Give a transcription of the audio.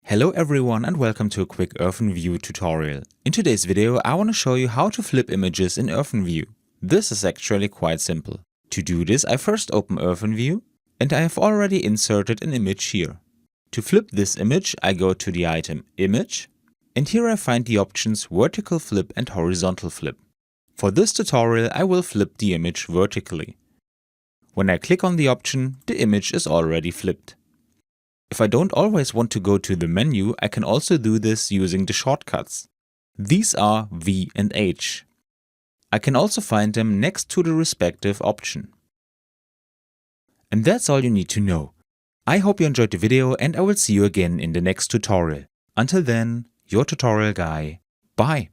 Hello everyone and welcome to a quick IrfanView tutorial. In today's video I want to show you how to flip images in IrfanView. This is actually quite simple. To do this I first open IrfanView and I have already inserted an image here. To flip this image I go to the item Image and here I find the options Vertical Flip and Horizontal Flip. For this tutorial I will flip the image vertically. When I click on the option, the image is already flipped. If I don't always want to go to the menu, I can also do this using the shortcuts. These are V and H. I can also find them next to the respective option. And that's all you need to know. I hope you enjoyed the video and I will see you again in the next tutorial. Until then, your tutorial guy. Bye!